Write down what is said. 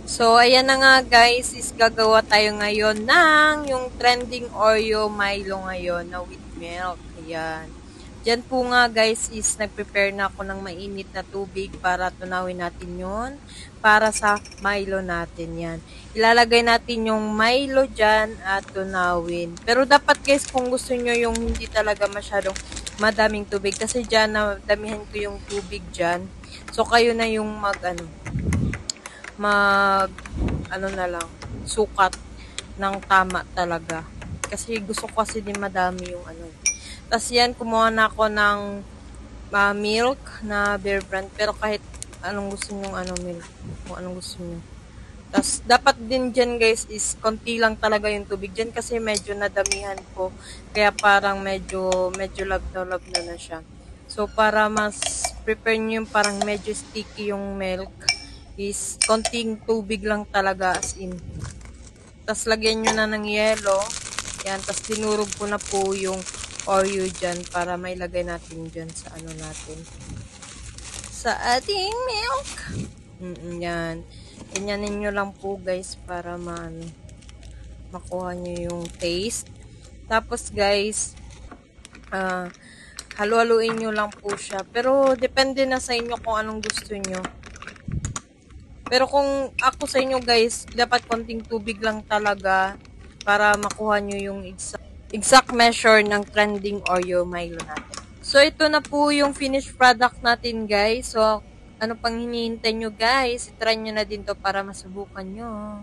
So, ayan na nga guys, is gagawa tayo ngayon ng yung trending Oreo Milo ngayon na with milk. Ayan. Diyan po nga guys is nag-prepare na ako ng mainit na tubig para tunawin natin yon para sa Milo natin yan. Ilalagay natin yung Milo dyan at tunawin. Pero dapat guys kung gusto nyo yung hindi talaga masyadong madaming tubig kasi dyan damihan ko yung tubig dyan. So kayo na yung na lang, sukat ng tama talaga. Kasi gusto ko kasi din madami yung Tas yan, kumuha na ako ng milk na Bear Brand. Pero kahit anong gusto nyo, milk. Kung anong gusto nyo. Tas dapat din dyan guys is konti lang talaga yung tubig dyan kasi medyo nadamihan ko. Kaya parang medyo lab na siya. So para mas prepare nyo yung parang medyo sticky yung milk is konting tubig lang talaga as in. Tas lagyan nyo na ng yelo. Yan, tas dinurog ko na po yung Oreo dyan para may lagay natin dyan sa natin. Sa ating milk. Yan. Ganyanin nyo lang po guys para makuha nyo yung taste. Tapos guys, halu-haluin nyo lang po siya. Pero depende na sa inyo kung anong gusto nyo. Pero kung ako sa inyo guys, dapat konting tubig lang talaga para makuha nyo yung exact measure ng trending Oreo Milo natin. So, ito na po yung finished product natin guys. So, ano pang hinihintay nyo guys? I-try nyo na din to para masubukan nyo.